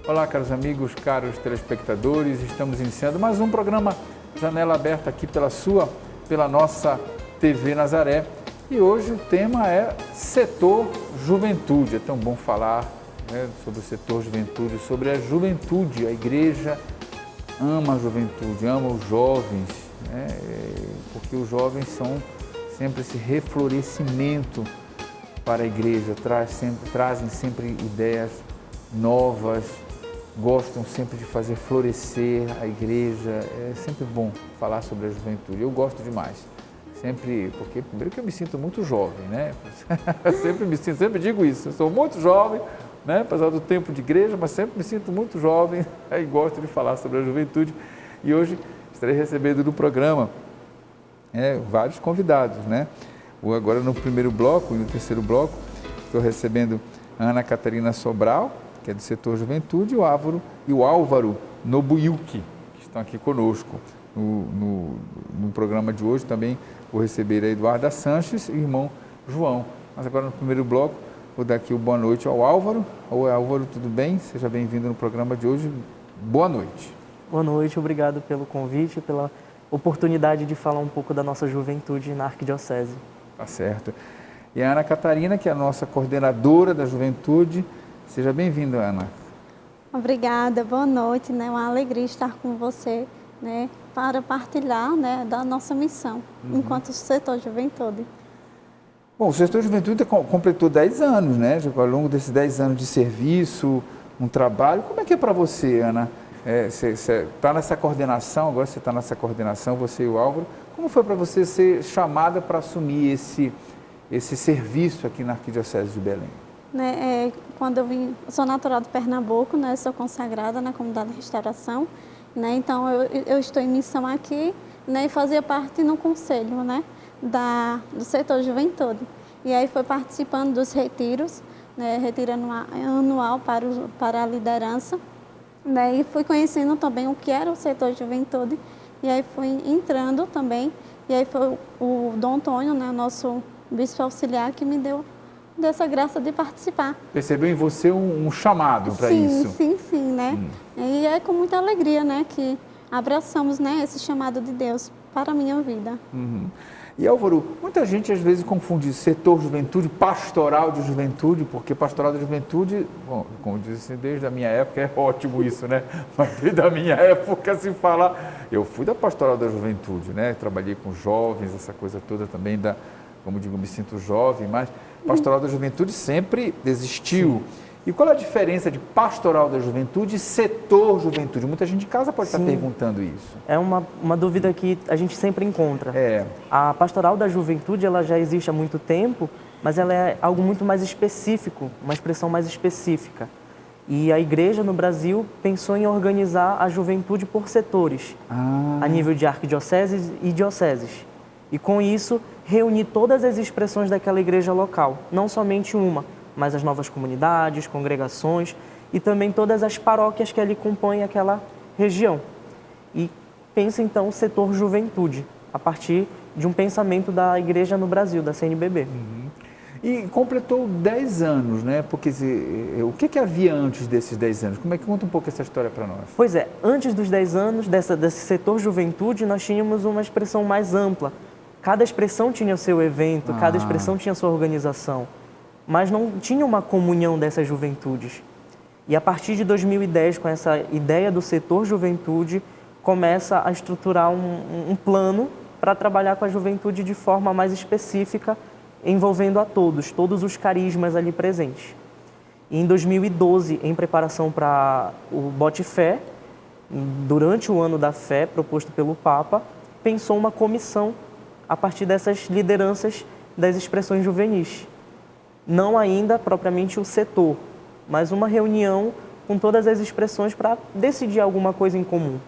Olá, caros amigos, caros telespectadores, estamos iniciando mais um programa Janela Aberta aqui pela nossa TV Nazaré. E hoje o tema é setor juventude. É tão bom falar, né, sobre o setor juventude, sobre a juventude. A igreja ama a juventude, ama os jovens, né, porque os jovens são sempre esse reflorescimento para a igreja, trazem sempre ideias novas, gostam sempre de fazer florescer a igreja. É sempre bom falar sobre a juventude. Eu gosto demais. Porque primeiro que eu me sinto muito jovem, né? sempre digo isso. Eu sou muito jovem, né? Apesar do tempo de igreja, mas sempre me sinto muito jovem e gosto de falar sobre a juventude. E hoje estarei recebendo no programa vários convidados, né? Agora no primeiro bloco e no terceiro bloco, estou recebendo a Ana Catarina Sobral, que é do setor juventude, e o Álvaro Nobuyuki, que estão aqui conosco. No programa de hoje também vou receber a Eduarda Sanches e o irmão João. Mas agora no primeiro bloco vou dar aqui o boa noite ao Álvaro. Oi, Álvaro, tudo bem? Seja bem-vindo no programa de hoje. Boa noite. Boa noite, obrigado pelo convite, pela oportunidade de falar um pouco da nossa juventude na Arquidiocese. Tá certo. E a Ana Catarina, que é a nossa coordenadora da juventude. Seja bem-vinda, Ana. Obrigada, boa noite, né? Uma alegria estar com você, né? Para partilhar, né, da nossa missão, enquanto setor juventude. Bom, o setor juventude completou 10 anos, né? Ao longo desses 10 anos de serviço, um trabalho. Como é que é para você, Ana? Você está nessa coordenação, agora você está nessa coordenação, você e o Álvaro. Como foi para você ser chamada para assumir esse serviço aqui na Arquidiocese de Belém? Quando eu sou natural de Pernambuco, né? Sou consagrada na comunidade de restauração, né? Então eu estou em missão aqui, né? E fazia parte no conselho, né? Do setor juventude. E aí foi participando dos retiros, né? Retiro anual para a liderança, né? E fui conhecendo também o que era o setor juventude. E aí fui entrando também. E aí foi o Dom Antônio, né? Nosso bispo auxiliar, que me deu dessa graça de participar. Percebeu em você um chamado para isso? Sim, né? E é com muita alegria, né, que abraçamos, né, esse chamado de Deus para a minha vida. E Álvaro, muita gente às vezes confunde setor juventude, pastoral de juventude, porque pastoral de juventude, bom, como disse, desde a minha época, é ótimo isso, né? Mas desde a minha época se fala, eu fui da pastoral da juventude, né? Trabalhei com jovens, essa coisa toda também como digo, me sinto jovem, mas pastoral da juventude sempre existiu. Sim. E qual é a diferença de pastoral da juventude e setor juventude? Muita gente de casa pode estar perguntando isso. É uma dúvida que a gente sempre encontra. A pastoral da juventude, ela já existe há muito tempo, mas ela é algo muito mais específico, uma expressão mais específica. E a igreja no Brasil pensou em organizar a juventude por setores, a nível de arquidioceses e dioceses. E com isso, reunir todas as expressões daquela igreja local, não somente uma, mas as novas comunidades, congregações e também todas as paróquias que ali compõem aquela região. E pensa então o setor juventude, a partir de um pensamento da igreja no Brasil, da CNBB. E completou 10 anos, né? Porque o que havia antes desses 10 anos? Como é que conta um pouco essa história para nós? Pois é, antes dos 10 anos desse setor juventude, nós tínhamos uma expressão mais ampla. Cada expressão tinha o seu evento, cada expressão tinha a sua organização, mas não tinha uma comunhão dessas juventudes. E a partir de 2010, com essa ideia do setor juventude, começa a estruturar um plano para trabalhar com a juventude de forma mais específica, envolvendo a todos os carismas ali presentes. E em 2012, em preparação para o Bote Fé, durante o ano da fé proposto pelo Papa, pensou uma comissão a partir dessas lideranças das expressões juvenis. Não ainda propriamente o setor, mas uma reunião com todas as expressões para decidir alguma coisa em comum.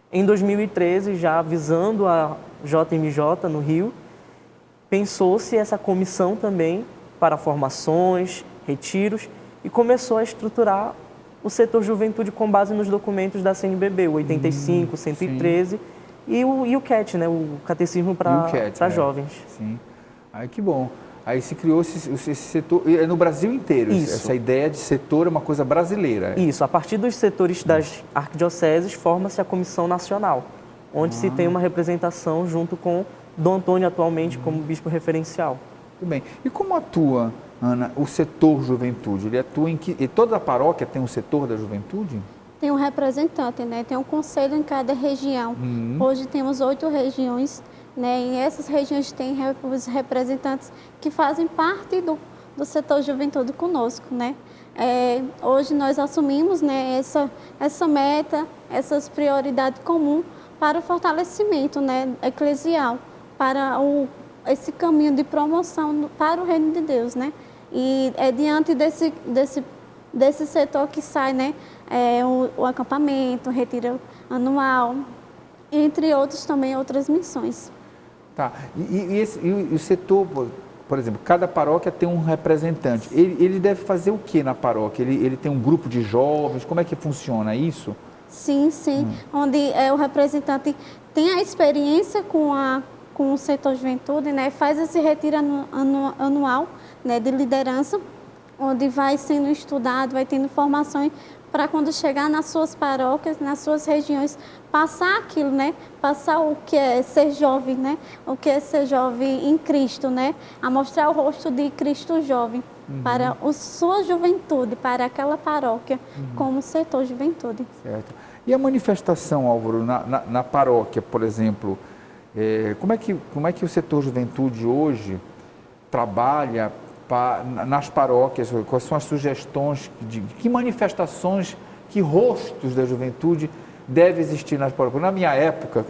Em 2013, já visando a JMJ no Rio, pensou-se essa comissão também para formações, retiros, e começou a estruturar o setor juventude com base nos documentos da CNBB, o 85, 113, e o CAT, né, o Catecismo para Jovens. Sim. Ai, que bom. Aí se criou esse setor, no Brasil inteiro. Isso. Essa ideia de setor é uma coisa brasileira. Isso, a partir dos setores das arquidioceses, forma-se a Comissão Nacional, onde se tem uma representação junto com Dom Antônio, atualmente, como bispo referencial. Muito bem. E como atua, Ana, o setor juventude? Ele atua em que... E toda a paróquia tem um setor da juventude? Tem um representante, né? Tem um conselho em cada região. Hoje temos 8 regiões, né? E essas regiões têm os representantes que fazem parte do setor juventude conosco, né? Hoje nós assumimos, né, essa meta, essas prioridades comuns para o fortalecimento, né, eclesial, para esse caminho de promoção para o reino de Deus, né? E é diante desse setor que sai, né, o acampamento, o retiro anual, entre outros também, outras missões. Tá. E o setor, por exemplo, cada paróquia tem um representante. Ele deve fazer o que na paróquia? Ele tem um grupo de jovens? Como é que funciona isso? Sim. Onde o representante tem a experiência com o setor juventude, né? Faz esse retiro anual, né, de liderança, onde vai sendo estudado, vai tendo formações para quando chegar nas suas paróquias, nas suas regiões, passar aquilo, né? Passar o que é ser jovem, né? O que é ser jovem em Cristo, né? A mostrar o rosto de Cristo jovem para a sua juventude, para aquela paróquia, como setor juventude. Certo. E a manifestação, Álvaro, na paróquia, por exemplo, como é que o setor juventude hoje trabalha nas paróquias? Quais são as sugestões de que manifestações, que rostos da juventude deve existir nas paróquias? Na minha época,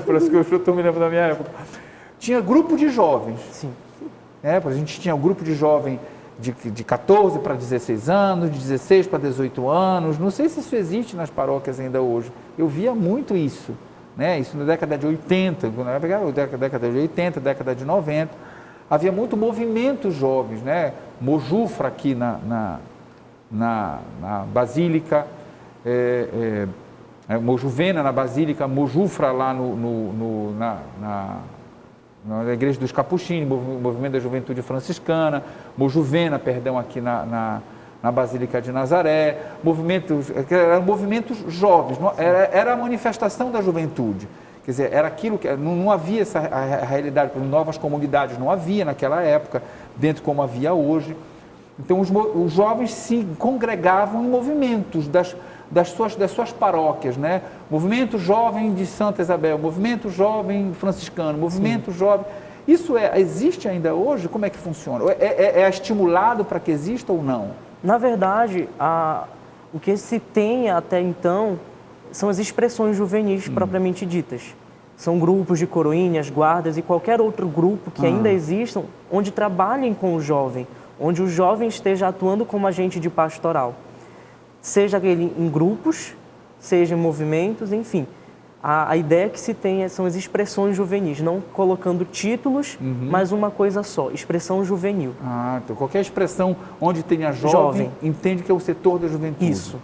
parece que eu estou me lembrando da minha época, tinha grupo de jovens. Sim. A gente tinha um grupo de jovem de 14 para 16 anos, de 16 para 18 anos. Não sei se isso existe nas paróquias ainda hoje. Eu via muito isso, né? Isso na década de 80, década de 80, década de 90. Havia muito movimento jovens, né? Mojufra aqui na Basílica, Mojuvena na Basílica, Mojufra lá na Igreja dos Capuchinhos, Movimento da Juventude Franciscana, Mojuvena, aqui na Basílica de Nazaré, eram movimentos jovens, era a manifestação da juventude. Quer dizer, era aquilo que não havia a realidade, novas comunidades não havia naquela época, dentro como havia hoje. Então os jovens se congregavam em movimentos das suas paróquias, né? Movimento jovem de Santa Isabel, movimento jovem franciscano, movimento jovem. Isso existe ainda hoje? Como é que funciona? É estimulado para que exista ou não? Na verdade, o que se tem até então são as expressões juvenis propriamente ditas. São grupos de coroinhas, guardas e qualquer outro grupo que ainda existam, onde trabalhem com o jovem, onde o jovem esteja atuando como agente de pastoral. Seja ele em grupos, seja em movimentos, enfim. A ideia que se tem são as expressões juvenis, não colocando títulos, mas uma coisa só, expressão juvenil. Então qualquer expressão onde tenha jovem, entende que é o setor da juventude. Isso.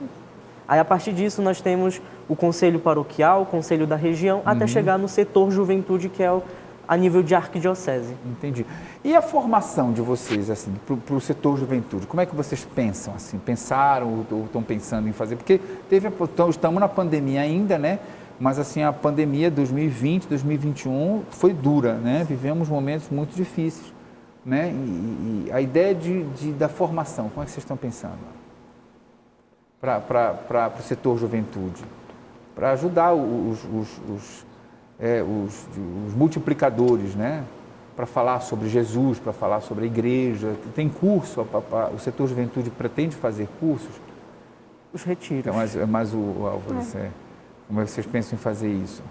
Aí, a partir disso, nós temos o conselho paroquial, o conselho da região, até chegar no setor juventude, que é a nível de arquidiocese. Entendi. E a formação de vocês, assim, para o setor juventude, como é que vocês pensam, assim? Pensaram ou estão pensando em fazer? Porque estamos na pandemia ainda, né? Mas, assim, a pandemia 2020, 2021 foi dura, né? Vivemos momentos muito difíceis, né? E a ideia da formação, como é que vocês estão pensando? Para o setor juventude, para ajudar os multiplicadores, né? Para falar sobre Jesus, para falar sobre a igreja. Tem curso, o setor juventude pretende fazer cursos? Os retiros. Então, mas o Álvaro, como é que vocês pensam em fazer isso?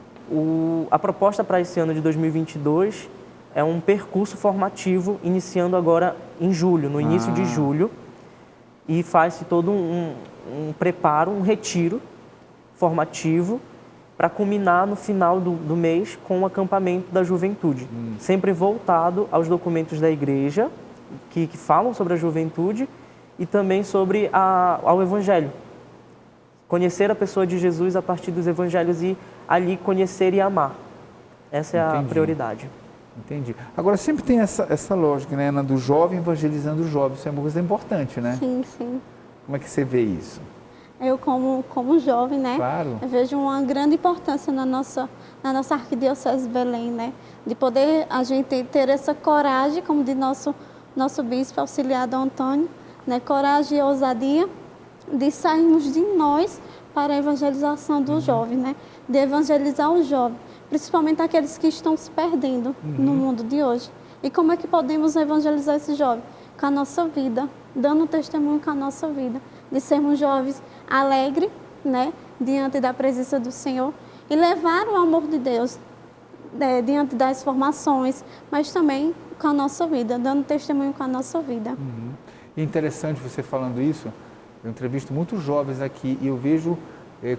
A proposta para esse ano de 2022 é um percurso formativo, iniciando agora em julho, no início de julho, e faz-se todo um preparo, um retiro formativo para culminar no final do mês com o acampamento da juventude, sempre voltado aos documentos da igreja que falam sobre a juventude e também sobre ao evangelho. Conhecer a pessoa de Jesus a partir dos evangelhos e ali conhecer e amar. Essa é a prioridade. Entendi. Agora, sempre tem essa lógica, né, Ana, do jovem evangelizando o jovem. Isso é uma coisa importante, né? Sim, sim. Como é que você vê isso? Eu, como jovem, né? Claro. Eu vejo uma grande importância na nossa arquidiocese de Belém, né? De poder a gente ter essa coragem, como de nosso bispo auxiliar Dom Antônio, né? Coragem e ousadia de sairmos de nós para a evangelização do jovem, né? De evangelizar o jovem, principalmente aqueles que estão se perdendo no mundo de hoje. E como é que podemos evangelizar esse jovem? Com a nossa vida, dando testemunho com a nossa vida, de sermos jovens alegres, né, diante da presença do Senhor e levar o amor de Deus diante das formações, mas também com a nossa vida, dando testemunho com a nossa vida. E é interessante você falando isso. Eu entrevisto muitos jovens aqui e eu vejo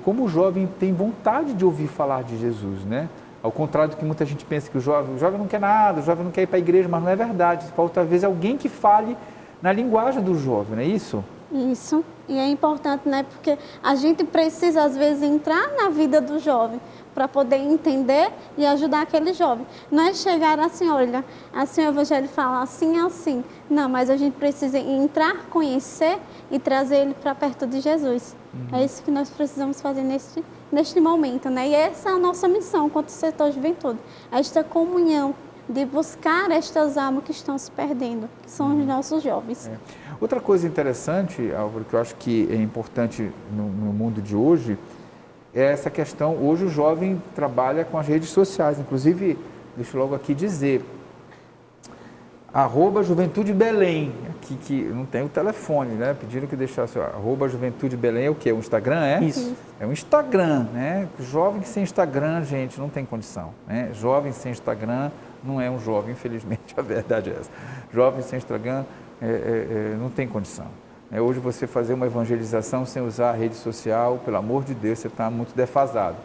como o jovem tem vontade de ouvir falar de Jesus, né? Ao contrário do que muita gente pensa que o jovem não quer nada, o jovem não quer ir para a igreja, mas não é verdade. Falta, às vezes, alguém que fale na linguagem do jovem, não é isso? Isso, e é importante, né? Porque a gente precisa, às vezes, entrar na vida do jovem para poder entender e ajudar aquele jovem. Não é chegar assim, olha, assim o evangelho fala assim, assim. Não, mas a gente precisa entrar, conhecer e trazer ele para perto de Jesus. É isso que nós precisamos fazer neste momento, né? E essa é a nossa missão quanto setor de juventude. Esta comunhão de buscar estas almas que estão se perdendo, que são os nossos jovens. Outra coisa interessante, Álvaro, que eu acho que é importante no mundo de hoje, é essa questão. Hoje o jovem trabalha com as redes sociais, inclusive, deixa eu logo aqui dizer, @Juventude Belém, aqui que não tem o telefone, né? Pediram que deixasse, @Juventude Belém é o quê? O Instagram, é? Isso. É um Instagram, né? Jovem sem Instagram, gente, não tem condição, né? Jovem sem Instagram não é um jovem, infelizmente, a verdade é essa. Jovem sem Instagram não tem condição. Hoje você fazer uma evangelização sem usar a rede social, pelo amor de Deus, você está muito defasado.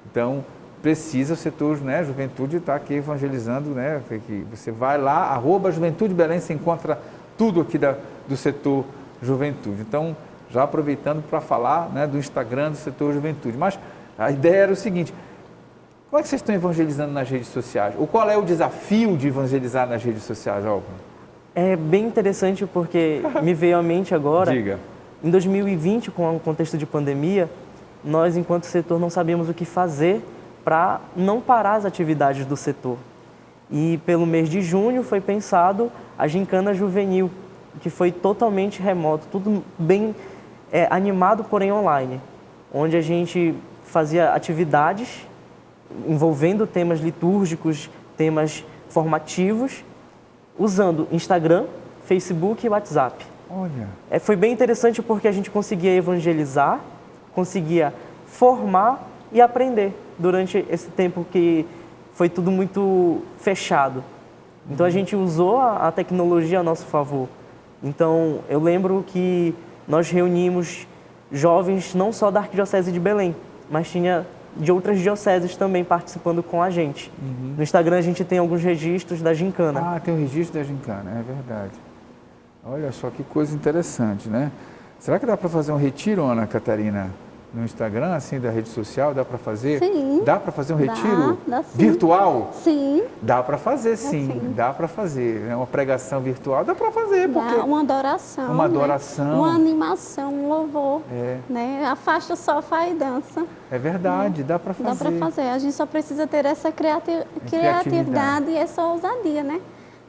Então, precisa o setor, né, juventude estar aqui evangelizando, né? Que você vai lá, @Juventude Belém, você encontra tudo aqui do setor juventude. Então, já aproveitando para falar, né, do Instagram do setor juventude. Mas a ideia era o seguinte: como é que vocês estão evangelizando nas redes sociais? Ou qual é o desafio de evangelizar nas redes sociais, Álvaro? É bem interessante porque me veio à mente agora, Diga. Em 2020, com o contexto de pandemia, nós, enquanto setor, não sabíamos o que fazer para não parar as atividades do setor. E pelo mês de junho foi pensado a Gincana Juvenil, que foi totalmente remoto, tudo bem animado, porém online, onde a gente fazia atividades envolvendo temas litúrgicos, temas formativos, usando Instagram, Facebook e WhatsApp. Olha. Foi bem interessante porque a gente conseguia evangelizar, conseguia formar e aprender durante esse tempo que foi tudo muito fechado. Então a gente usou a tecnologia a nosso favor. Então eu lembro que nós reunimos jovens não só da Arquidiocese de Belém, mas tinha de outras dioceses também participando com a gente. No Instagram a gente tem alguns registros da Gincana. Ah, tem o registro da Gincana, é verdade. Olha só que coisa interessante, né? Será que dá para fazer um retiro, Ana Catarina, no Instagram, assim, da rede social? Dá para fazer? Sim. Dá para fazer um retiro dá sim. virtual? Sim. Dá para fazer, sim. Dá para fazer. Uma pregação virtual dá para fazer. Porque uma adoração. Uma adoração. Né? Uma animação, um louvor. É. Né? Afasta o sofá e dança. É verdade, dá para fazer. Dá para fazer. A gente só precisa ter essa criatividade e essa ousadia, né?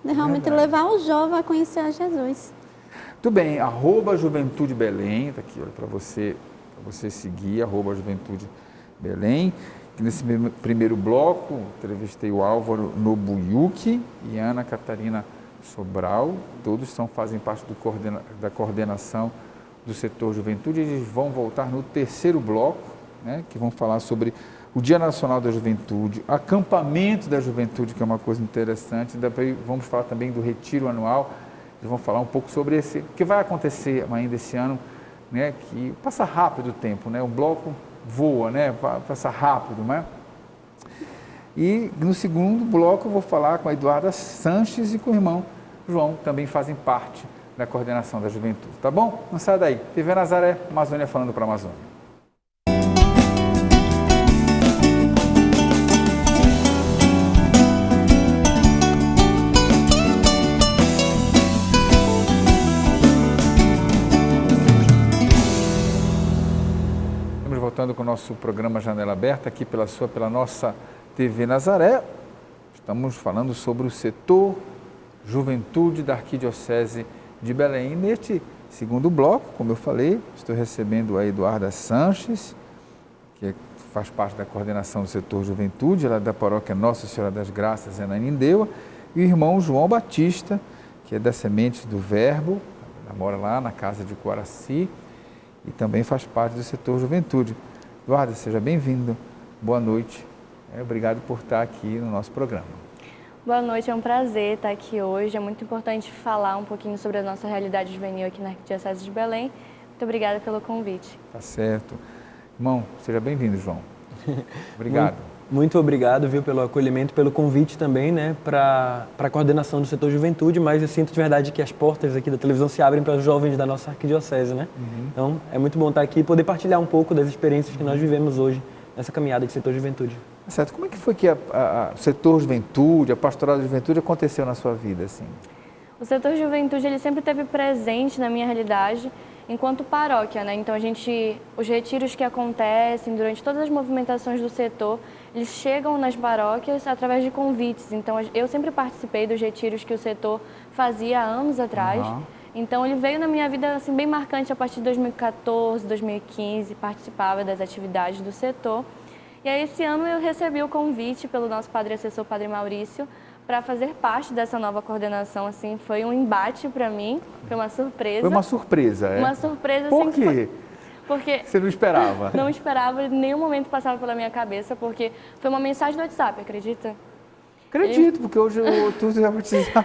De realmente levar o jovem a conhecer a Jesus. Tudo bem, @Juventude Belém, está aqui para você seguir, @Juventude Belém. Nesse primeiro bloco, entrevistei o Álvaro Nobuyuki e a Ana Catarina Sobral, todos fazem parte da coordenação do setor juventude. Eles vão voltar no terceiro bloco, né, que vão falar sobre o Dia Nacional da Juventude, acampamento da juventude, que é uma coisa interessante. Depois vamos falar também do retiro anual. Eles vão falar um pouco sobre o que vai acontecer ainda esse ano, né, que passa rápido o tempo, né, o bloco voa, né, passa rápido, né? E no segundo bloco eu vou falar com a Eduarda Sanches e com o irmão João, que também fazem parte da coordenação da juventude, tá bom? Não sai daí. TV Nazaré, Amazônia falando para a Amazônia. voltando com o nosso programa Janela Aberta, aqui pela nossa TV Nazaré. Estamos falando sobre o setor Juventude da Arquidiocese de Belém. E neste segundo bloco, como eu falei, estou recebendo a Eduarda Sanches, que faz parte da coordenação do setor Juventude, ela é da paróquia Nossa Senhora das Graças, em Ananindeua, e o irmão João Batista, que é da Sementes do Verbo, mora lá na casa de Coaraci, e também faz parte do setor Juventude. Eduarda, seja bem-vindo, boa noite, obrigado por estar aqui no nosso programa. Boa noite, é um prazer estar aqui hoje, é muito importante falar um pouquinho sobre a nossa realidade juvenil aqui na Arquidiocese de Belém. Muito obrigada pelo convite. Tá certo. Irmão, seja bem-vindo, João. Obrigado. Muito obrigado, viu, pelo acolhimento, pelo convite também, né, para a coordenação do setor Juventude, mas eu sinto de verdade que as portas aqui da televisão se abrem para os jovens da nossa arquidiocese, né? Então, é muito bom estar aqui e poder partilhar um pouco das experiências que nós vivemos hoje nessa caminhada de setor Juventude. Certo. Como é que foi que o setor Juventude, a pastoral da Juventude aconteceu na sua vida, assim? O setor Juventude, ele sempre esteve presente na minha realidade enquanto paróquia, né? Então, os retiros que acontecem durante todas as movimentações do setor, eles chegam nas paróquias através de convites. Então, eu sempre participei dos retiros que o setor fazia há anos atrás. Então, ele veio na minha vida assim, bem marcante a partir de 2014, 2015, participava das atividades do setor. E aí, esse ano, eu recebi o convite pelo nosso padre assessor, Padre Maurício, para fazer parte dessa nova coordenação. Assim, foi um embate para mim, foi uma surpresa. Foi uma surpresa, é? Uma surpresa. Por assim, quê? Porque você não esperava? Não esperava, em nenhum momento passava pela minha cabeça, porque foi uma mensagem no WhatsApp, acredita? Acredito, porque hoje tu já precisava.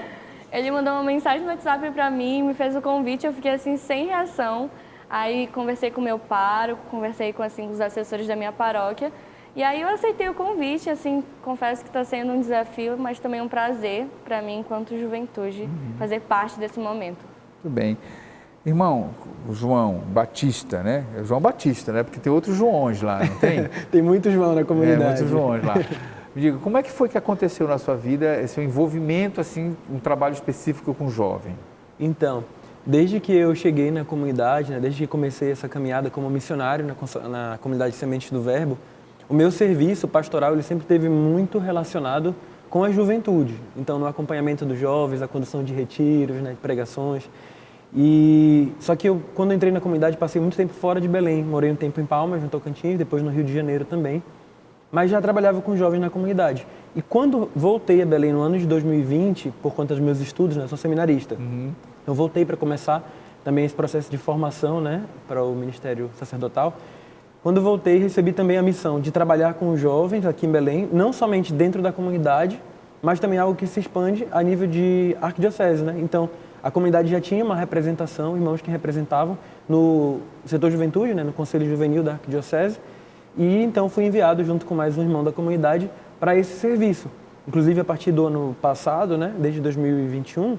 Ele mandou uma mensagem no WhatsApp para mim, me fez o convite, eu fiquei assim, sem reação. Aí conversei com o meu pároco, conversei com assim, os assessores da minha paróquia. E aí eu aceitei o convite, assim, confesso que está sendo um desafio, mas também um prazer para mim, enquanto juventude, fazer parte desse momento. Muito bem. Irmão, o João Batista, né? É o João Batista, né? Porque tem outros Joões lá, não tem? Tem muitos João na comunidade. Muitos Joões lá. Me diga, como é que foi que aconteceu na sua vida esse envolvimento, assim, um trabalho específico com o jovem? Então, desde que eu cheguei na comunidade, né, desde que comecei essa caminhada como missionário na comunidade Sementes do Verbo, o meu serviço pastoral ele sempre esteve muito relacionado com a juventude. Então, no acompanhamento dos jovens, a condução de retiros, né, de pregações. Só que eu, quando entrei na comunidade, passei muito tempo fora de Belém. Morei um tempo em Palmas, no Tocantins, depois no Rio de Janeiro também. Mas já trabalhava com jovens na comunidade. E quando voltei a Belém no ano de 2020, por conta dos meus estudos, né, eu sou seminarista. Eu voltei para começar também esse processo de formação, né, para o ministério sacerdotal. Quando voltei, recebi também a missão de trabalhar com os jovens aqui em Belém, não somente dentro da comunidade, mas também algo que se expande a nível de arquidiocese, né? Então, a comunidade já tinha uma representação, irmãos que representavam no setor juventude, né, no Conselho Juvenil da Arquidiocese, e então fui enviado junto com mais um irmão da comunidade para esse serviço. Inclusive, a partir do ano passado, né, desde 2021,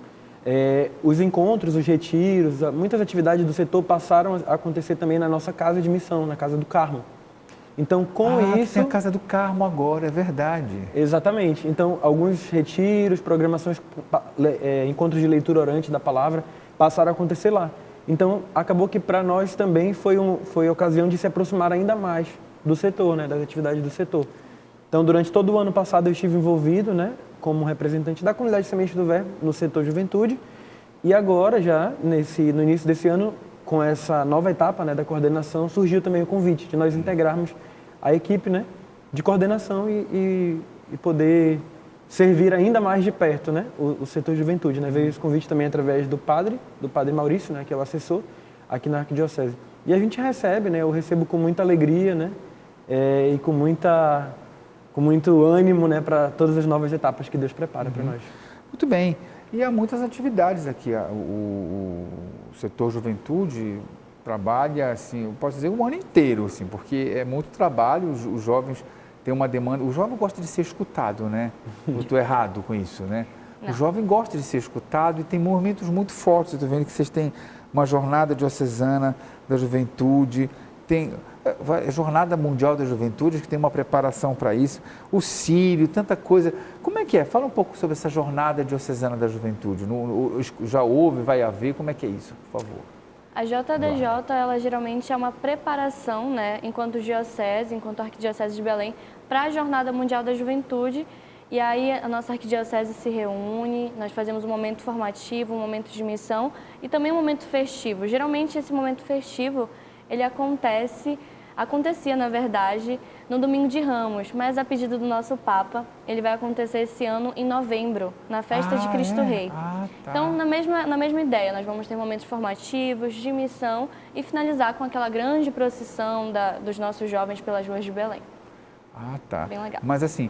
os encontros, os retiros, muitas atividades do setor passaram a acontecer também na nossa casa de missão, na Casa do Carmo. Então, com isso... tem a Casa do Carmo agora, é verdade. Exatamente. Então, alguns retiros, programações, encontros de leitura orante da palavra passaram a acontecer lá. Então, acabou que para nós também foi a ocasião de se aproximar ainda mais do setor, né, das atividades do setor. Então, durante todo o ano passado eu estive envolvido, né, como representante da comunidade Sementes do Verbo no setor Juventude, e agora já, no início desse ano, com essa nova etapa, né, da coordenação, surgiu também o convite de nós integrarmos a equipe, né, de coordenação e poder servir ainda mais de perto, né, o setor Juventude, né. Veio esse convite também através do padre Maurício, né, que é o assessor aqui na Arquidiocese. E a gente recebe, né, eu recebo com muita alegria, né, e com muito ânimo, né, para todas as novas etapas que Deus prepara para nós. Muito bem. E há muitas atividades aqui. O setor Juventude trabalha, assim, eu posso dizer, o ano inteiro, assim, porque é muito trabalho, os jovens têm uma demanda. O jovem gosta de ser escutado, né? Eu estou errado com isso, né? Não. O jovem gosta de ser escutado e tem movimentos muito fortes. Eu estou vendo que vocês têm uma jornada diocesana da juventude, tem a Jornada Mundial da Juventude, que tem uma preparação para isso, o Sírio, tanta coisa. Como é que é? Fala um pouco sobre essa Jornada Diocesana da Juventude. Já houve, vai haver, como é que é isso, por favor? A JDJ, ela geralmente é uma preparação, né, enquanto diocese, enquanto arquidiocese de Belém, para a Jornada Mundial da Juventude. E aí a nossa arquidiocese se reúne, nós fazemos um momento formativo, um momento de missão e também um momento festivo. Geralmente esse momento festivo, ele acontecia, na verdade, no Domingo de Ramos, mas a pedido do nosso Papa, ele vai acontecer esse ano em novembro, na Festa de Cristo Rei. Tá. Então, na mesma ideia, nós vamos ter momentos formativos, de missão e finalizar com aquela grande procissão dos nossos jovens pelas ruas de Belém. Tá. Bem legal. Mas assim,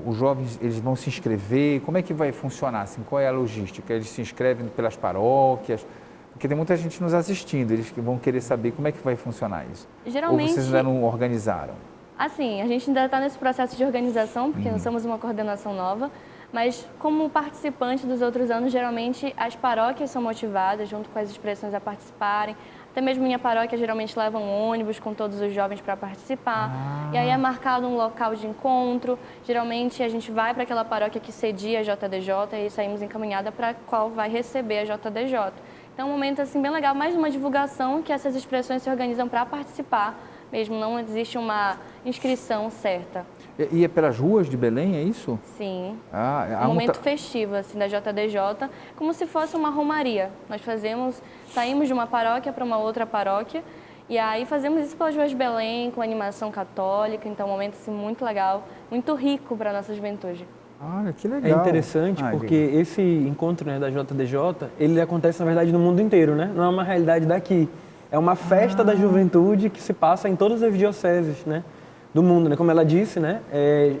os jovens, eles vão se inscrever, como é que vai funcionar? Assim, qual é a logística? Eles se inscrevem pelas paróquias? Porque tem muita gente nos assistindo, eles vão querer saber como é que vai funcionar isso. Geralmente, ou vocês ainda não organizaram? Assim, a gente ainda está nesse processo de organização, porque nós somos uma coordenação nova, mas como participante dos outros anos, geralmente as paróquias são motivadas, junto com as expressões, a participarem. Até mesmo minha paróquia geralmente leva um ônibus com todos os jovens para participar. E aí é marcado um local de encontro. Geralmente a gente vai para aquela paróquia que cedia a JDJ e saímos encaminhada para qual vai receber a JDJ. Então é um momento assim, bem legal, mais uma divulgação que essas expressões se organizam para participar, mesmo não existe uma inscrição certa. E é pelas ruas de Belém, é isso? Sim, um momento festivo assim, da JDJ, como se fosse uma romaria. Nós saímos de uma paróquia para uma outra paróquia e aí fazemos isso pelas ruas de Belém, com animação católica, então é um momento assim, muito legal, muito rico para a nossa juventude. Olha, que legal. É interessante porque esse encontro, né, da JDJ, ele acontece, na verdade, no mundo inteiro, né? Não é uma realidade daqui. É uma festa da juventude que se passa em todas as dioceses, né, do mundo, né? Como ela disse, né?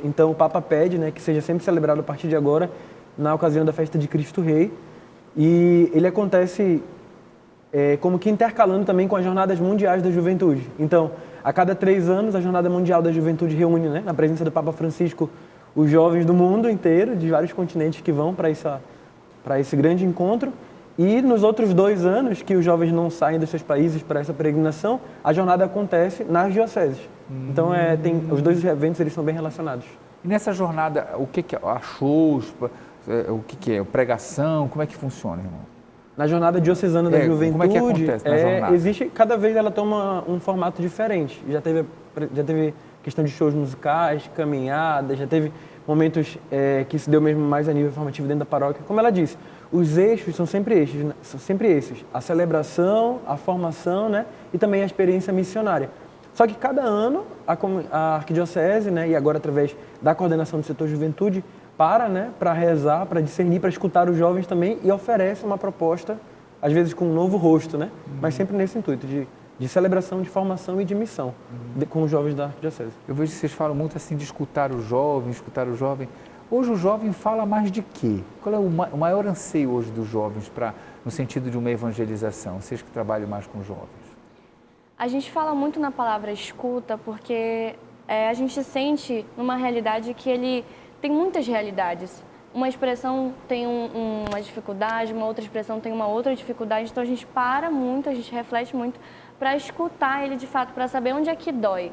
Então o Papa pede, né, que seja sempre celebrado a partir de agora, na ocasião da festa de Cristo Rei. E ele acontece como que intercalando também com as Jornadas Mundiais da Juventude. Então, a cada 3 anos, a Jornada Mundial da Juventude reúne, né, na presença do Papa Francisco, os jovens do mundo inteiro, de vários continentes que vão para esse grande encontro. E nos outros 2 anos que os jovens não saem dos seus países para essa peregrinação, a jornada acontece nas dioceses. Então, os 2 eventos eles são bem relacionados. E nessa jornada, o que é? Shows, o que é? Pregação, como é que funciona, irmão? Na jornada diocesana da juventude, como é que acontece na jornada? Cada vez ela toma um formato diferente. Já teve questão de shows musicais, caminhadas, já teve momentos que se deu mesmo mais a nível formativo dentro da paróquia. Como ela disse, os eixos são sempre esses. A celebração, a formação, né, e também a experiência missionária. Só que cada ano a arquidiocese, né, e agora através da coordenação do setor juventude, para rezar, para discernir, para escutar os jovens também e oferece uma proposta, às vezes com um novo rosto, né, mas sempre nesse intuito de celebração, de formação e de missão com os jovens da arquidiocese. Eu vejo que vocês falam muito assim de escutar o jovem. Hoje o jovem fala mais de quê? Qual é o maior anseio hoje dos jovens no sentido de uma evangelização? Vocês que trabalham mais com jovens. A gente fala muito na palavra escuta porque a gente sente numa realidade que ele tem muitas realidades. Uma expressão tem uma dificuldade, uma outra expressão tem uma outra dificuldade, então a gente para muito, a gente reflete muito para escutar ele de fato, para saber onde é que dói.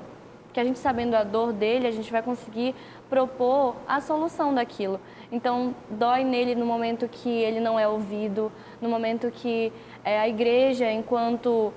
Que a gente sabendo a dor dele, a gente vai conseguir propor a solução daquilo. Então, dói nele no momento que ele não é ouvido, no momento que a igreja, enquanto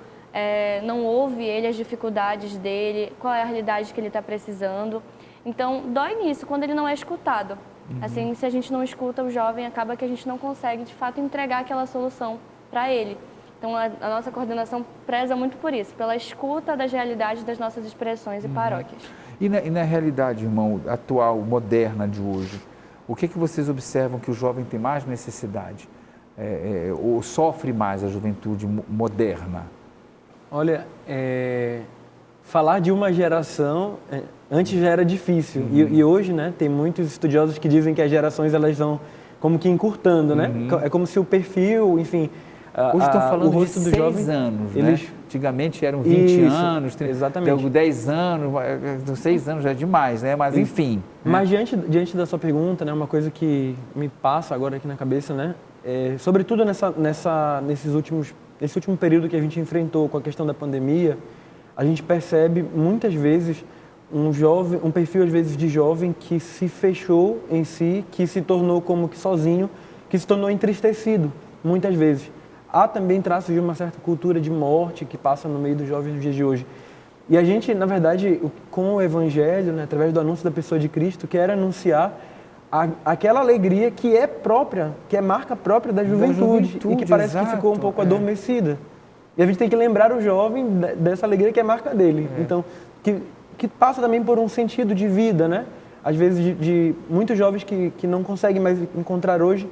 não ouve ele, as dificuldades dele, qual é a realidade que ele está precisando. Então, dói nisso, quando ele não é escutado. Assim, se a gente não escuta o jovem, acaba que a gente não consegue, de fato, entregar aquela solução para ele. Então, a nossa coordenação preza muito por isso, pela escuta das realidades das nossas expressões e paróquias. E na realidade, irmão, atual, moderna de hoje, o que vocês observam que o jovem tem mais necessidade? Ou sofre mais a juventude moderna? Olha, falar de uma geração, antes já era difícil. E hoje, né, tem muitos estudiosos que dizem que as gerações elas vão como que encurtando, né? É como se o perfil, enfim... Hoje estão falando o de 6 anos, eles... né? Antigamente eram 20 anos, 30, exatamente. 10 anos, 6 anos já é demais, né? Mas enfim. Mas diante da sua pergunta, né, uma coisa que me passa agora aqui na cabeça, né? Sobretudo nesse último período que a gente enfrentou com a questão da pandemia, a gente percebe muitas vezes um perfil às vezes de jovem que se fechou em si, que se tornou como que sozinho, que se tornou entristecido, muitas vezes. há também traços de uma certa cultura de morte que passa no meio dos jovens nos dias de hoje. E a gente, na verdade, com o Evangelho, né, através do anúncio da pessoa de Cristo, quer anunciar aquela alegria que é própria, que é marca própria da juventude e que parece que ficou um pouco adormecida. E a gente tem que lembrar o jovem dessa alegria que é marca dele. Então, que passa também por um sentido de vida, né? Às vezes, de muitos jovens que não conseguem mais encontrar hoje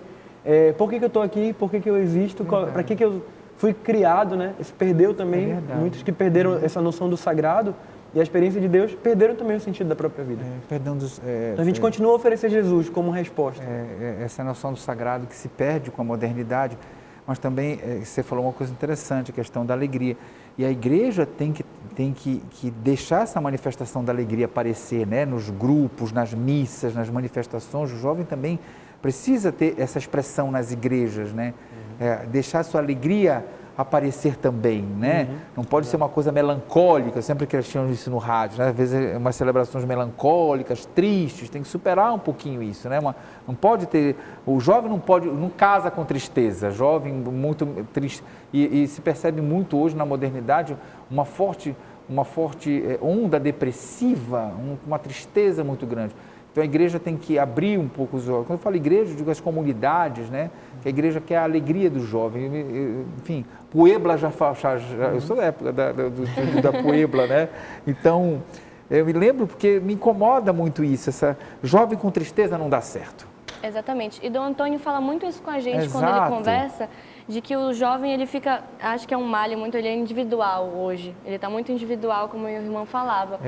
por que eu estou aqui, por que eu existo, para que eu fui criado, né? Se perdeu também, muitos que perderam essa noção do sagrado e a experiência de Deus, perderam também o sentido da própria vida. Então a gente continua a oferecer Jesus como resposta. Essa noção do sagrado que se perde com a modernidade, mas também você falou uma coisa interessante, a questão da alegria. E a igreja tem que deixar essa manifestação da alegria aparecer, né? Nos grupos, nas missas, nas manifestações. O jovem também precisa ter essa expressão nas igrejas, né? Deixar sua alegria aparecer também, né? Não pode ser uma coisa melancólica, sempre questiono isso no rádio, né? Às vezes umas celebrações melancólicas, tristes, tem que superar um pouquinho isso, né? Não pode ter, o jovem não casa com tristeza, jovem muito triste, e se percebe muito hoje na modernidade uma forte onda depressiva, uma tristeza muito grande. Então a igreja tem que abrir um pouco os olhos. Quando eu falo igreja, eu digo as comunidades, né? Que a igreja quer a alegria do jovem. Enfim, Puebla eu sou da época da Puebla, né? Então, eu me lembro porque me incomoda muito isso. Essa jovem com tristeza não dá certo. Exatamente. E Dom Antônio fala muito isso com a gente quando ele conversa, de que o jovem, ele fica, acho que é um mal muito, ele é individual hoje. Ele está muito individual, como o meu irmão falava.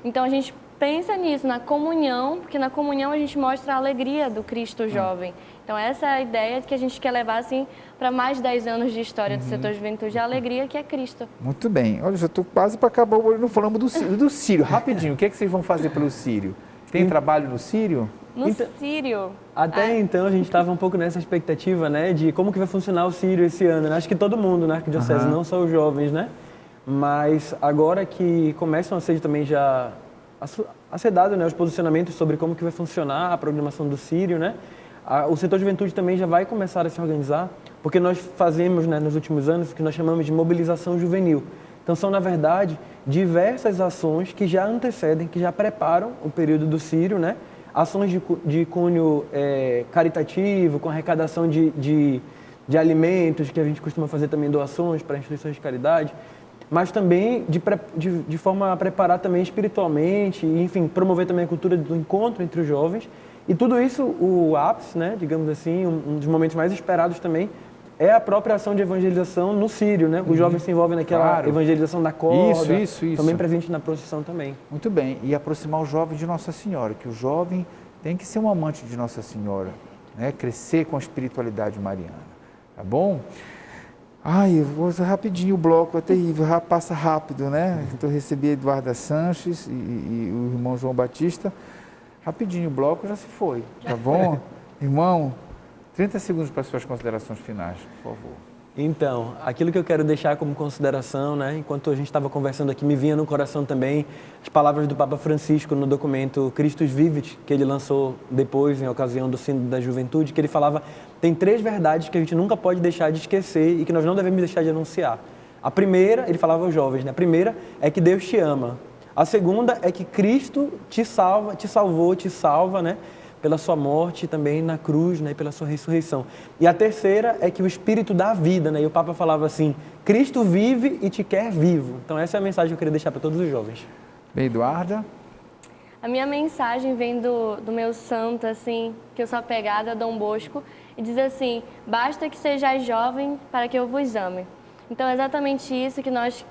Então a gente pensa nisso, na comunhão, porque na comunhão a gente mostra a alegria do Cristo jovem. Então essa é a ideia que a gente quer levar assim para mais de 10 anos de história do setor juventude, a alegria que é Cristo. Muito bem. Olha, já estou quase para acabar, não falamos do Sírio. Rapidinho, o que é que vocês vão fazer pelo Sírio? Tem trabalho no Sírio? No Sírio. Até então a gente estava um pouco nessa expectativa, né, de como que vai funcionar o Sírio esse ano. Acho que todo mundo na Arquidiocese, não só os jovens, né? Mas agora que começam a ser também já a ser dado, né, os posicionamentos sobre como que vai funcionar a programação do Sírio, né? O setor juventude também já vai começar a se organizar, porque nós fazemos, né, nos últimos anos o que nós chamamos de mobilização juvenil. Então são, na verdade, diversas ações que já antecedem, que já preparam o período do Sírio, né? Ações de cunho caritativo, com arrecadação de alimentos, que a gente costuma fazer também doações para instituições de caridade, mas também de forma a preparar também espiritualmente, e, enfim, promover também a cultura do encontro entre os jovens. E tudo isso, o ápice, né, digamos assim, um dos momentos mais esperados também, é a própria ação de evangelização no Sírio, né? Os jovens se envolvem naquela evangelização da corda, isso. também presente na procissão também. Muito bem, e aproximar o jovem de Nossa Senhora, que o jovem tem que ser um amante de Nossa Senhora, né? Crescer com a espiritualidade mariana, tá bom? Ai, eu vou rapidinho o bloco, é terrível, passa rápido, né? Então, eu recebi a Eduarda Sanches e o irmão João Batista. Rapidinho o bloco já se foi, tá bom? Irmão, 30 segundos para as suas considerações finais, por favor. Então, aquilo que eu quero deixar como consideração, né? Enquanto a gente estava conversando aqui, me vinha no coração também as palavras do Papa Francisco no documento Christus Vivit, que ele lançou depois, em ocasião do Sínodo da Juventude, que ele falava, tem 3 verdades que a gente nunca pode deixar de esquecer e que nós não devemos deixar de anunciar. A primeira, ele falava aos jovens, né? A primeira é que Deus te ama. A segunda é que Cristo te salva, né? Pela sua morte também na cruz, né? E pela sua ressurreição. E a terceira é que o Espírito dá vida, né? E o Papa falava assim, Cristo vive e te quer vivo. Então essa é a mensagem que eu queria deixar para todos os jovens. Bem, Eduarda? A minha mensagem vem do meu santo, assim, que eu sou apegada a Dom Bosco, e diz assim, basta que sejais jovem para que eu vos ame. Então, é exatamente isso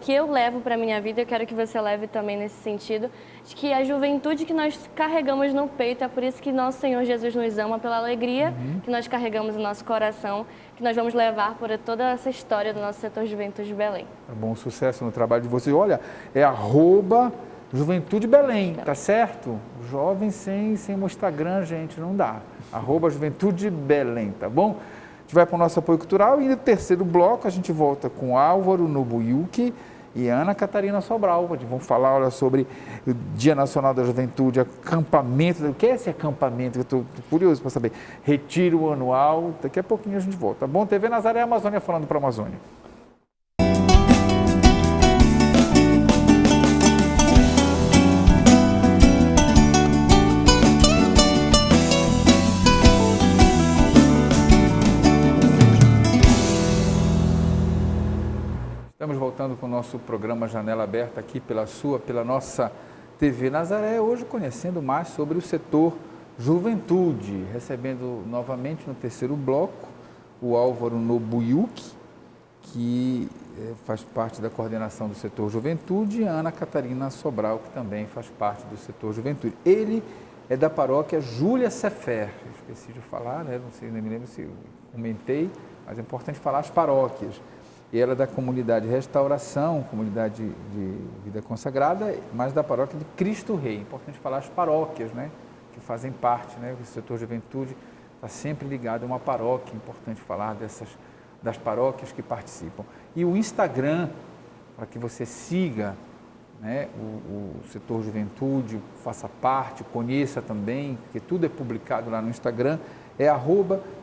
que eu levo para a minha vida, eu quero que você leve também nesse sentido, de que a juventude que nós carregamos no peito, é por isso que nosso Senhor Jesus nos ama, pela alegria que nós carregamos no nosso coração, que nós vamos levar por toda essa história do nosso setor Juventude de Belém. Tá bom, sucesso no trabalho de vocês. Olha, é @Juventude Belém, tá certo? Jovem sem o Instagram, gente, não dá. @Juventude Belém, tá bom? A gente vai para o nosso apoio cultural e no terceiro bloco a gente volta com Álvaro Nobuyuki e Ana Catarina Sobral. Vamos falar, olha, sobre o Dia Nacional da Juventude, acampamento. O que é esse acampamento? Eu estou curioso para saber. Retiro anual. Daqui a pouquinho a gente volta. Tá bom? TV Nazaré Amazônia falando para a Amazônia. Estamos voltando com o nosso programa Janela Aberta aqui pela nossa TV Nazaré, hoje conhecendo mais sobre o setor Juventude, recebendo novamente no terceiro bloco o Álvaro Nobuyuki, que faz parte da coordenação do setor Juventude, e a Ana Catarina Sobral, que também faz parte do setor Juventude. Ele é da paróquia Júlia Sefer, esqueci de falar, né? Não sei, nem me lembro se eu comentei, mas é importante falar as paróquias. E ela é da comunidade Restauração, comunidade de vida consagrada, mas da paróquia de Cristo Rei. Importante falar as paróquias, né, que fazem parte, né, o setor Juventude está sempre ligado a uma paróquia. Importante falar das paróquias que participam. E o Instagram, para que você siga, né, o setor Juventude, faça parte, conheça também, porque tudo é publicado lá no Instagram, é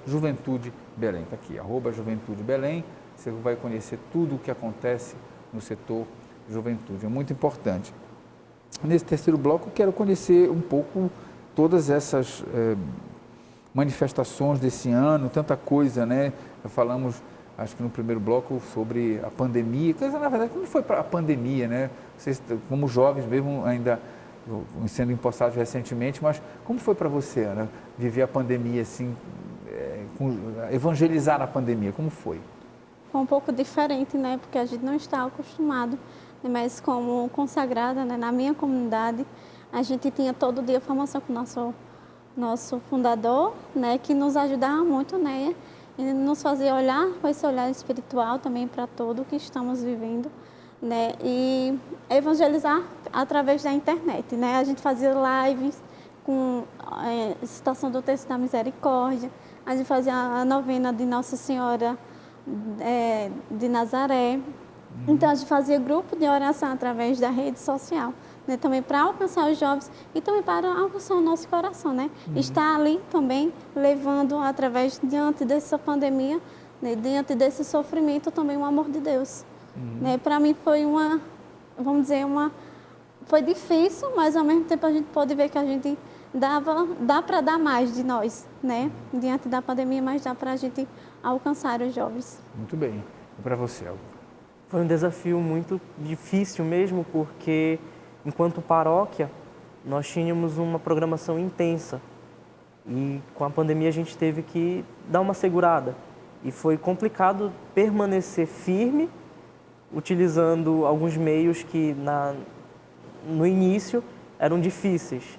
@JuventudeBelém. Está aqui, @JuventudeBelém. Você vai conhecer tudo o que acontece no setor Juventude. É muito importante. Nesse terceiro bloco, eu quero conhecer um pouco todas essas manifestações desse ano, tanta coisa, né? Falamos, acho que no primeiro bloco, sobre a pandemia. Na verdade, como foi para a pandemia, né? Vocês, como jovens mesmo, ainda sendo empossados recentemente, mas como foi para você, Ana, viver a pandemia, assim, evangelizar a pandemia? Como foi? Foi um pouco diferente, né? Porque a gente não está acostumado, né? Mas como consagrada, né? Na minha comunidade, a gente tinha todo dia formação com o nosso fundador, né? Que nos ajudava muito, né? E nos fazia olhar com esse olhar espiritual também para tudo que estamos vivendo, né? E evangelizar através da internet, né? A gente fazia lives com citação do texto da Misericórdia, a gente fazia a novena de Nossa Senhora de Nazaré. Então a gente fazia grupo de oração através da rede social, né? Também para alcançar os jovens e também para alcançar o nosso coração, né? Estar ali também levando diante dessa pandemia, né? Diante desse sofrimento também o amor de Deus, né? Para mim foi foi difícil, mas ao mesmo tempo a gente pode ver que a gente dá para dar mais de nós, né? Diante da pandemia, mas dá para a gente alcançar os jovens. Muito bem. E para você, Álvaro? Foi um desafio muito difícil mesmo, porque enquanto paróquia nós tínhamos uma programação intensa e com a pandemia a gente teve que dar uma segurada e foi complicado permanecer firme utilizando alguns meios que no início eram difíceis.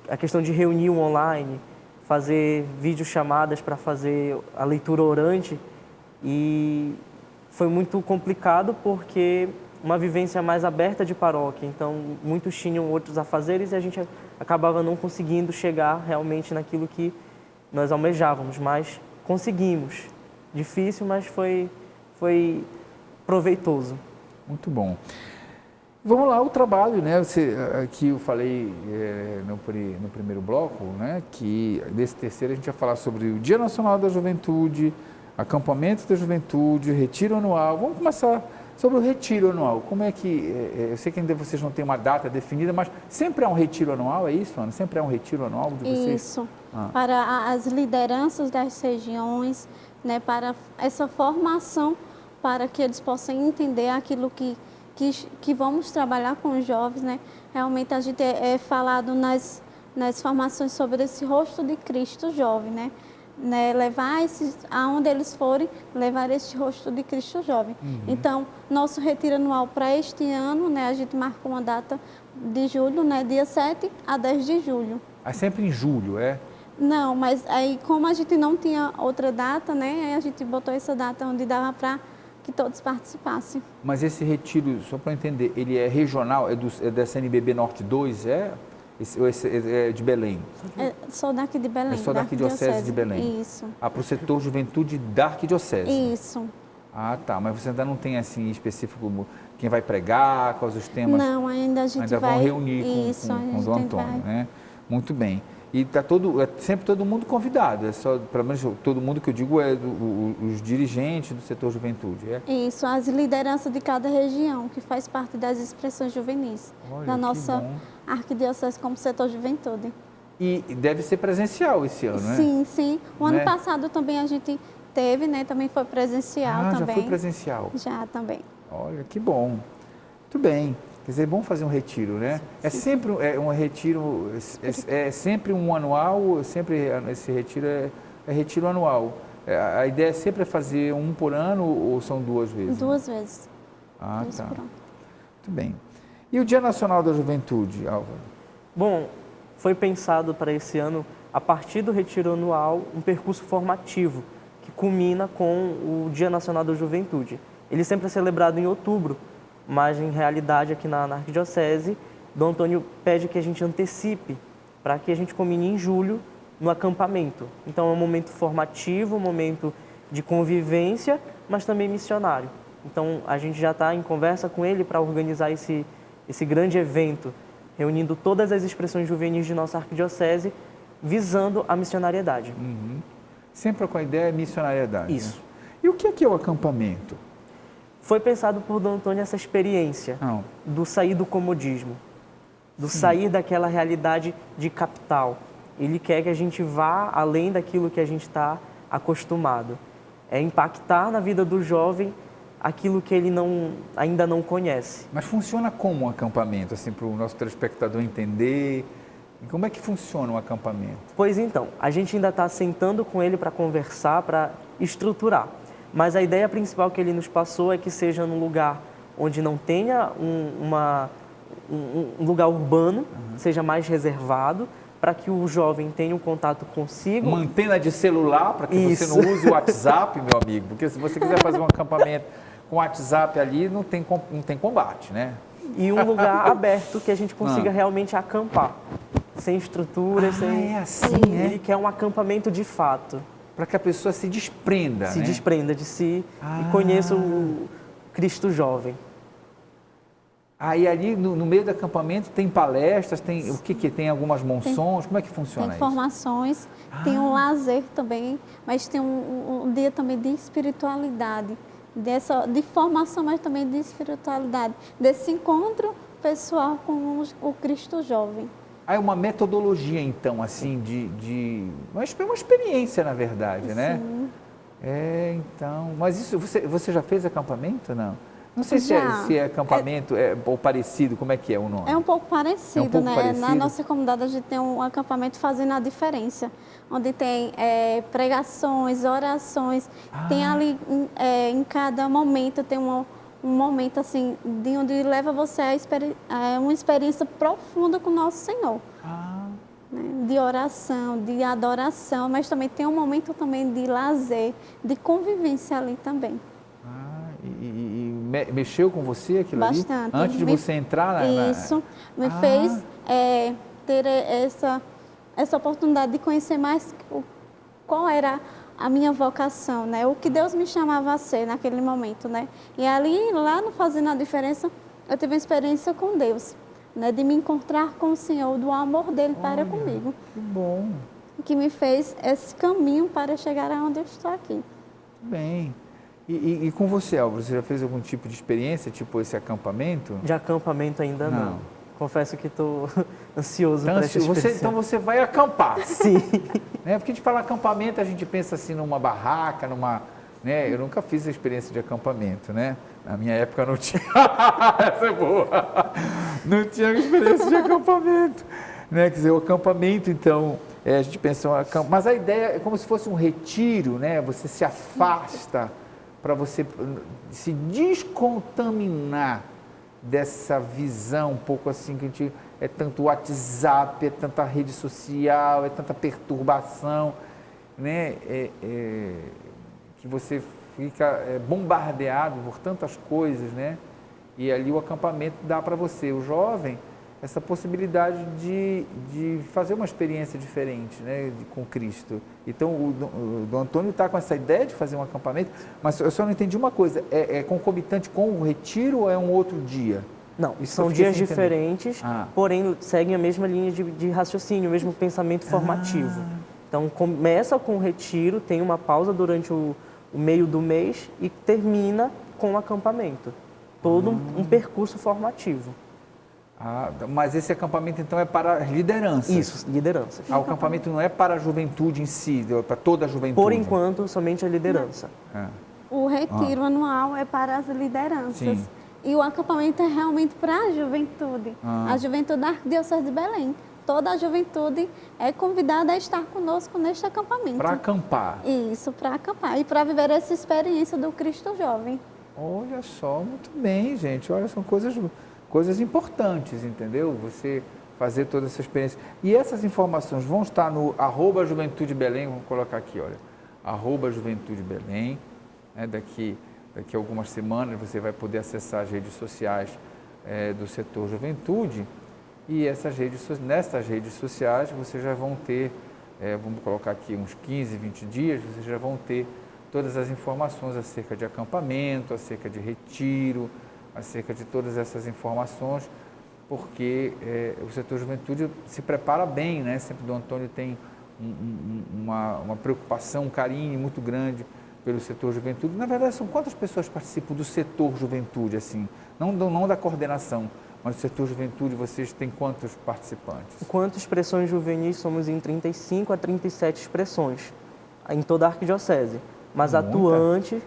A questão de reunir online, fazer videochamadas para fazer a leitura orante, e foi muito complicado porque uma vivência mais aberta de paróquia, então muitos tinham outros afazeres e a gente acabava não conseguindo chegar realmente naquilo que nós almejávamos, mas conseguimos. Difícil, mas foi proveitoso. Muito bom. Vamos lá, o trabalho, né? Aqui eu falei no primeiro bloco, né? Que nesse terceiro a gente vai falar sobre o Dia Nacional da Juventude, acampamento da juventude, retiro anual. Vamos começar sobre o retiro anual. Como é que, eu sei que ainda vocês não têm uma data definida, mas sempre há um retiro anual, é isso, Ana? Sempre há um retiro anual de vocês? Isso, para as lideranças das regiões, né? Para essa formação, para que eles possam entender aquilo que vamos trabalhar com os jovens, né? Realmente a gente é falado nas formações sobre esse rosto de Cristo jovem, né? Levar aonde eles forem, levar esse rosto de Cristo jovem. Então, nosso retiro anual para este ano, né? A gente marcou uma data de julho, né? Dia 7 a 10 de julho. É sempre em julho, é? Não, mas aí como a gente não tinha outra data, né? Aí a gente botou essa data onde dava para que todos participassem. Mas esse retiro, só para entender, ele é regional, é da CNBB Norte 2, ou é de Belém? Sou daqui de Belém. É só da Arquidiocese de Belém? Isso. Para o setor Juventude da Arquidiocese? Isso. Ah, tá. Mas você ainda não tem assim específico quem vai pregar, quais os temas? Não, ainda a gente ainda vai... vão reunir com o Dom Antônio, né? Muito bem. E tá sempre todo mundo convidado, é só, pelo menos todo mundo que eu digo é os dirigentes do setor juventude, é? Isso, as lideranças de cada região, que faz parte das expressões juvenis, Olha, da que nossa bom. arquidiocese como setor juventude. E deve ser presencial esse ano, né? Sim, sim. O ano Né? passado também a gente teve, né? Também foi presencial Ah, também. já foi presencial. Já também. Olha, que bom. Muito bem. Quer dizer, é bom fazer um retiro, né? É sempre um retiro, é sempre um anual, sempre esse retiro é retiro anual. A ideia é sempre fazer um por ano ou são 2 vezes? 2 vezes. Ah, 2 tá. por ano. Muito bem. E o Dia Nacional da Juventude, Álvaro? Bom, foi pensado para esse ano, a partir do retiro anual, um percurso formativo, que culmina com o Dia Nacional da Juventude. Ele sempre é celebrado em outubro, mas em realidade aqui na Arquidiocese, Dom Antônio pede que a gente antecipe, para que a gente culmine em julho, no acampamento. Então é um momento formativo, um momento de convivência, mas também missionário. Então a gente já está em conversa com ele para organizar esse grande evento, reunindo todas as expressões juvenis de nossa arquidiocese, visando a missionariedade. Sempre com a ideia de missionariedade. Isso. Né? E o que é o acampamento? Foi pensado por Dom Antônio essa experiência Não. do sair do comodismo, do sair daquela realidade de capital. Ele quer que a gente vá além daquilo que a gente está acostumado. É impactar na vida do jovem aquilo que ele ainda não conhece. Mas funciona como um acampamento, assim, para o nosso telespectador entender? E como é que funciona um acampamento? Pois então, a gente ainda está sentando com ele para conversar, para estruturar. Mas a ideia principal que ele nos passou é que seja num lugar onde não tenha um lugar urbano, seja mais reservado, para que o jovem tenha um contato consigo. Uma antena de celular, para que Isso. você não use o WhatsApp, meu amigo, porque se você quiser fazer um acampamento com WhatsApp ali, não tem combate, né? E um lugar aberto que a gente consiga realmente acampar, sem estrutura, sem... É assim, Ele quer um acampamento de fato, para que a pessoa se desprenda, se né? desprenda de si e conheça o Cristo jovem. Aí ali no meio do acampamento tem palestras, tem o que tem algumas monções, como é que funciona Tem isso? formações, tem um lazer também, mas tem um dia também de espiritualidade, de formação, mas também de espiritualidade, desse encontro pessoal com o Cristo jovem. Aí uma metodologia, então, assim, uma experiência, na verdade, né? Então... Mas isso, você já fez acampamento, não? Não sei se é acampamento ou parecido, como é que é o nome? É um pouco parecido, É um pouco né? parecido. Na nossa comunidade a gente tem um acampamento fazendo a diferença, onde tem pregações, orações, tem ali em cada momento, tem um momento assim, de onde leva você a uma experiência profunda com o nosso Senhor. Né? De oração, de adoração, mas também tem um momento também de lazer, de convivência ali também. E mexeu com você aquilo Bastante. ali? Antes de você entrar Isso, me fez ter essa oportunidade de conhecer mais qual era a minha vocação, né? O que Deus me chamava a ser naquele momento, né? E ali, lá no Fazendo a Diferença, eu tive uma experiência com Deus, né? De me encontrar com o Senhor, do amor dele para comigo. Que bom. Que me fez esse caminho para chegar aonde eu estou aqui. Bem. E com você, Álvaro, você já fez algum tipo de experiência, tipo esse acampamento? De acampamento ainda não. Confesso que estou ansioso para essa experiência. Então você vai acampar. Sim. Né? Porque a gente fala acampamento, a gente pensa assim numa barraca, né? Eu nunca fiz a experiência de acampamento, né? Na minha época não tinha. Essa é boa. Não tinha experiência de acampamento. Né? Quer dizer, o acampamento, então, a gente pensa, mas a ideia é como se fosse um retiro, né? Você se afasta para você se descontaminar dessa visão um pouco assim que a gente é tanto WhatsApp, é tanta rede social, é tanta perturbação, né? Que você fica bombardeado por tantas coisas, né? E ali o acampamento dá para você. O jovem, essa possibilidade de fazer uma experiência diferente, né, com Cristo. Então, o Dom Antônio está com essa ideia de fazer um acampamento, mas eu só não entendi uma coisa, é concomitante com o retiro ou é um outro dia? Não, Isso são eu fiquei dias sem entender. diferentes, porém seguem a mesma linha de raciocínio, o mesmo pensamento formativo. Então, começa com o retiro, tem uma pausa durante o meio do mês e termina com o acampamento. Todo um percurso formativo. Mas esse acampamento, então, é para as lideranças? Isso, lideranças. O acampamento não é para a juventude em si, para toda a juventude? Por enquanto, somente a liderança. O retiro anual é para as lideranças. Sim. E o acampamento é realmente para a juventude. A juventude da Arquidiocese de Belém. Toda a juventude é convidada a estar conosco neste acampamento. Para acampar? Isso, para acampar. E para viver essa experiência do Cristo jovem. Olha só, muito bem, gente. Olha, são coisas importantes, entendeu? Você fazer toda essa experiência. E essas informações vão estar no @Juventude Belém, vamos colocar aqui, olha, @Juventude Belém, né? Daqui a algumas semanas você vai poder acessar as redes sociais do setor Juventude e nessas redes sociais vocês já vão ter, vamos colocar aqui uns 15, 20 dias, vocês já vão ter todas as informações acerca de acampamento, acerca de retiro, acerca de todas essas informações, porque o setor Juventude se prepara bem, né? Sempre o Dom Antônio tem uma preocupação, um carinho muito grande pelo setor Juventude. Na verdade, são quantas pessoas participam do setor Juventude, assim? Não da coordenação, mas do setor Juventude, vocês têm quantos participantes? Enquanto expressões juvenis, somos em 35 a 37 expressões, em toda a Arquidiocese. Mas atuante,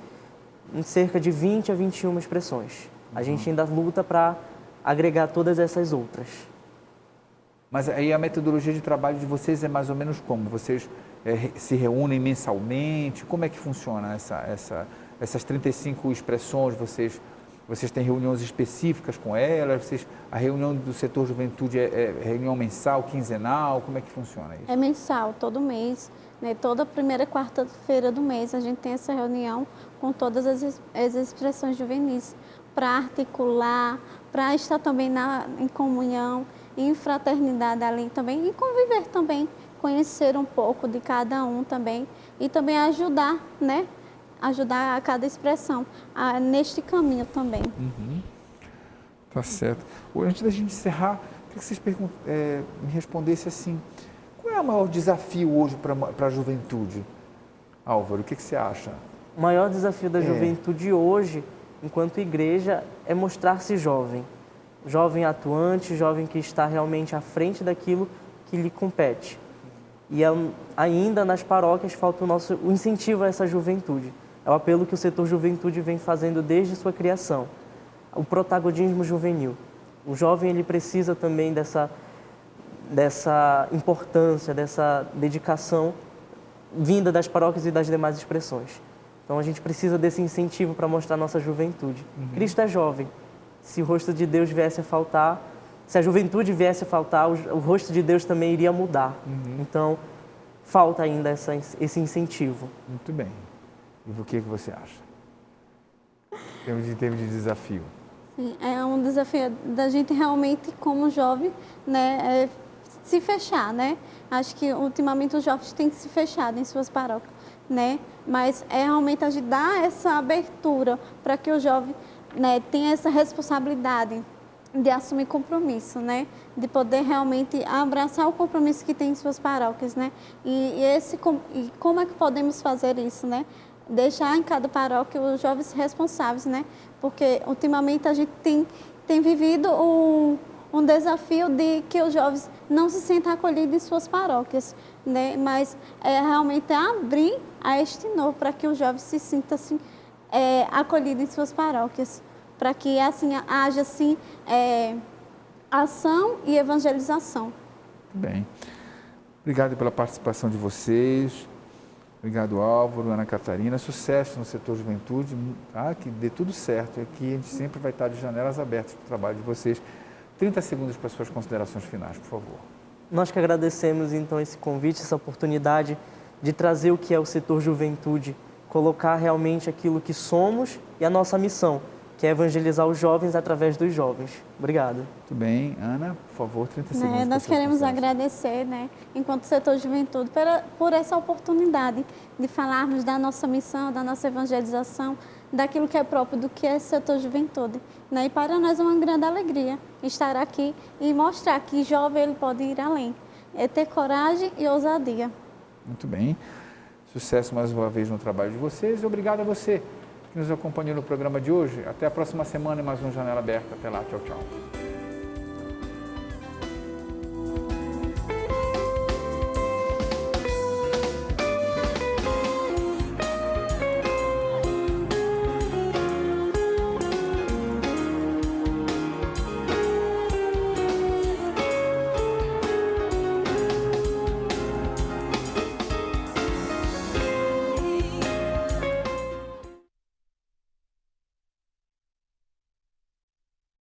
em cerca de 20 a 21 expressões. A gente ainda luta para agregar todas essas outras. Mas aí a metodologia de trabalho de vocês é mais ou menos como? Vocês se reúnem mensalmente? Como é que funciona essas 35 expressões? Vocês têm reuniões específicas com elas? A reunião do setor Juventude é reunião mensal, quinzenal? Como é que funciona isso? É mensal, todo mês. Né? Toda primeira quarta-feira do mês a gente tem essa reunião com todas as expressões juvenis para articular, para estar também em comunhão, em fraternidade ali também e conviver também, conhecer um pouco de cada um também e também ajudar, né? Ajudar a cada expressão neste caminho também. Tá certo. Antes da gente encerrar, queria que vocês me respondessem assim, qual é o maior desafio hoje para a juventude? Álvaro, o que você acha? O maior desafio da juventude hoje, enquanto igreja, é mostrar-se jovem. Jovem atuante, jovem que está realmente à frente daquilo que lhe compete. E ainda nas paróquias falta o incentivo a essa juventude. É o apelo que o setor Juventude vem fazendo desde sua criação. O protagonismo juvenil. O jovem ele precisa também dessa importância, dessa dedicação vinda das paróquias e das demais expressões. Então a gente precisa desse incentivo para mostrar a nossa juventude. Cristo é jovem. Se o rosto de Deus viesse a faltar, se a juventude viesse a faltar, o rosto de Deus também iria mudar. Então, falta ainda esse incentivo. Muito bem. E o que você acha? Em termos de desafio. Sim, é um desafio da gente realmente, como jovem, né, se fechar, né? Acho que ultimamente os jovens têm se fechado em suas paróquias, né? Mas é realmente a gente dar essa abertura para que o jovem, né, tenha essa responsabilidade de assumir compromisso, né? De poder realmente abraçar o compromisso que tem em suas paróquias, né? E como é que podemos fazer isso, né? Deixar em cada paróquia os jovens responsáveis, né? Porque ultimamente a gente tem vivido um desafio de que os jovens não se sentem acolhidos em suas paróquias, né? Mas realmente abrir a este novo para que os jovens se sintam assim, acolhidos em suas paróquias, para que assim haja assim ação e evangelização. Bem, obrigado pela participação de vocês. Obrigado, Álvaro, Ana Catarina. Sucesso no setor Juventude, que dê tudo certo. Aqui a gente sempre vai estar de janelas abertas para o trabalho de vocês. 30 segundos para suas considerações finais, por favor. Nós que agradecemos, então, esse convite, essa oportunidade de trazer o que é o setor Juventude, colocar realmente aquilo que somos e a nossa missão, que é evangelizar os jovens através dos jovens. Obrigado. Muito bem. Ana, por favor, 30 segundos. Nós queremos agradecer, enquanto setor de juventude, por essa oportunidade de falarmos da nossa missão, da nossa evangelização, daquilo que é próprio do que é setor de juventude. E para nós é uma grande alegria estar aqui e mostrar que jovem ele pode ir além. É ter coragem e ousadia. Muito bem. Sucesso mais uma vez no trabalho de vocês e obrigado a você que nos acompanhou no programa de hoje. Até a próxima semana em mais um Janela Aberta. Até lá. Tchau, tchau.